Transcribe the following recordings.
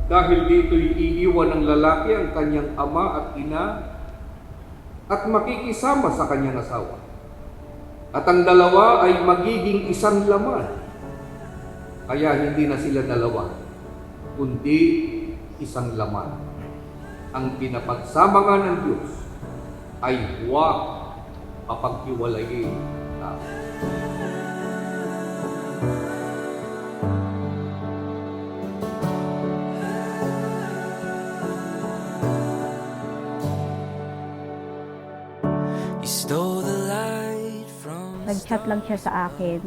Dahil dito'y iiwan ng lalaki ang kanyang ama at ina at makikisama sa kanyang asawa. At ang dalawa ay magiging isang laman. Kaya hindi na sila dalawa, kundi isang laman. Ang pinapagsama nga ng Diyos ay huwag papaghiwalayin na. Nag-chat lang siya sa akin.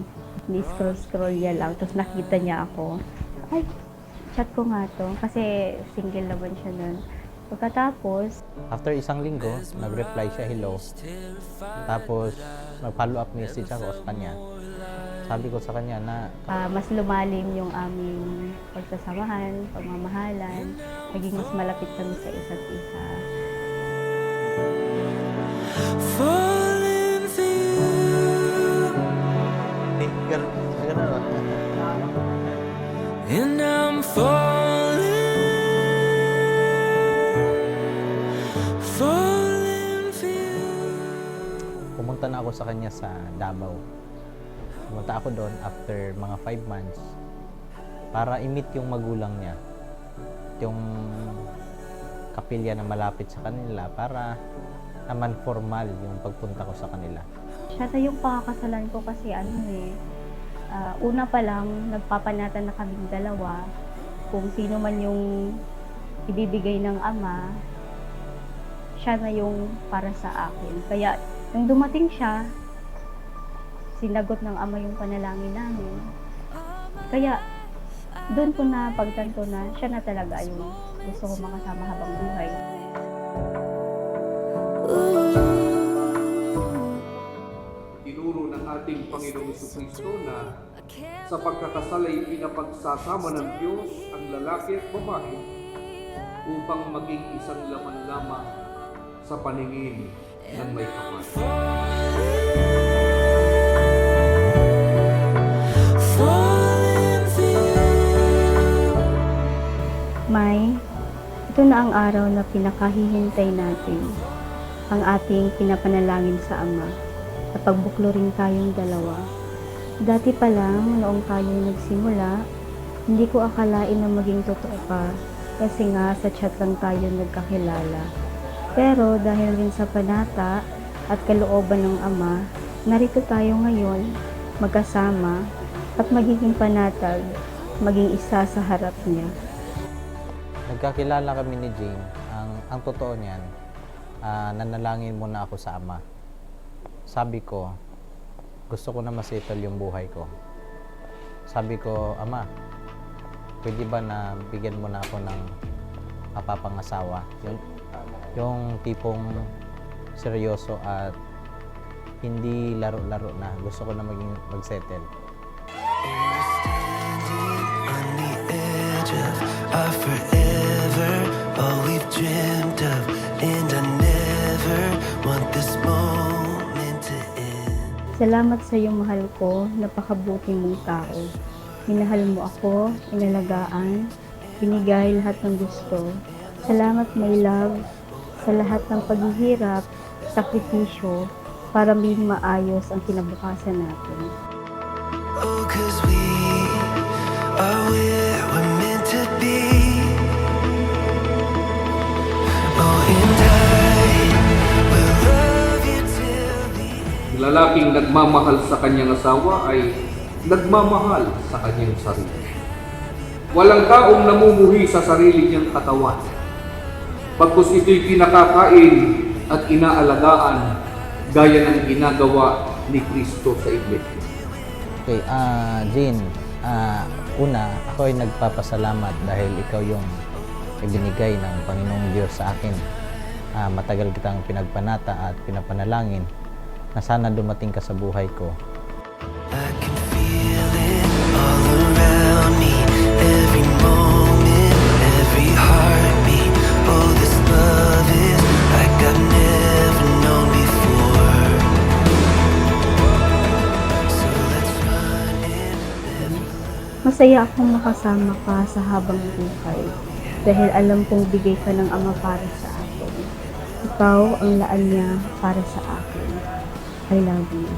Ni-scroll niya lang. Tapos nakita niya ako. Ay, chat ko nga to. Kasi single naman siya nun. Pagkatapos, after isang linggo, nag-reply siya, hello. Tapos, nag-follow up message ako sa kanya. Sabi ko sa kanya na mas lumalim yung aming pagsasamahan, pagmamahalan. Naging mas malapit kami sa isa't isa. And I'm falling for you. pumunta na ako sa kanya sa Davao. Pumunta ako doon after mga 5 months para i-meet yung magulang niya. Yung kapilya na malapit sa kanila para naman formal yung pagpunta ko sa kanila. Siya na yung pakakasalan ko kasi una pa lang, nagpapanatan na kaming dalawa kung sino man yung ibibigay ng ama, siya na yung para sa akin. Kaya, nung dumating siya, sinagot ng ama yung panalangin namin. Kaya, doon ko na pagtanto na siya na talaga yung gusto ko makasama habang buhay. Tinuro ng ating Panginoong Jesucristo na sa pagkakasal ay pinapagsasama ng Diyos ang lalaki at babae upang maging isang laman lamang sa paningin ng may kapal. May, ito na ang araw na pinakahihintay natin, ang ating pinapanalangin sa Ama, at pagbuklurin tayong dalawa. Dati pa lang, noong tayo nagsimula, hindi ko akalain na maging totoo ka, kasi nga sa chat lang tayo nagkakilala. Pero dahil rin sa panata at kalooban ng Ama, narito tayo ngayon, magkasama, at magiging panatag, maging isa sa harap niya. Nagkakilala kami ni Jane. Ang totoo niyan, nanalangin muna ako sa Ama. Sabi ko, gusto ko na masettle yung buhay ko. Sabi ko, Ama, pwede ba na bigyan mo na ako ng mapapangasawa? Yung tipong seryoso at hindi laro-laro na. Gusto ko na mag-settle. Our forever, all we've dreamt of, and I never want this Salamat sa iyong mahal ko, napakabuti mong tao. Minahal mo ako, inalagaan, binigay lahat ng gusto. Salamat, my love, sa lahat ng paghihirap, sakripisyo, para maging maayos ang kinabukasan natin. Oh, 'cause we are where we're meant to be. Oh, and I will love you till the end. Lalaking nagmamahal sa kanyang asawa ay nagmamahal sa kanyang sarili. Walang taong namumuhi sa sarili niyang katawan. Pagkus ito'y kinakakain at inaalagaan gaya ng ginagawa ni Kristo sa Iglesia. Okay, Jean, una, ako ay nagpapasalamat dahil ikaw yung ibinigay ng Panginoong Diyos sa akin. Matagal kitang pinagpanata at pinapanalangin na sana dumating ka sa buhay ko. I can feel it all around me, every moment, every heartbeat. Oh, this love is like I've never known before. So let's run it. Masaya akong makasama ka sa habang buhay dahil alam kong bigay ka ng Ama para sa akin. Ikaw ang laan niya para sa akin. I love you.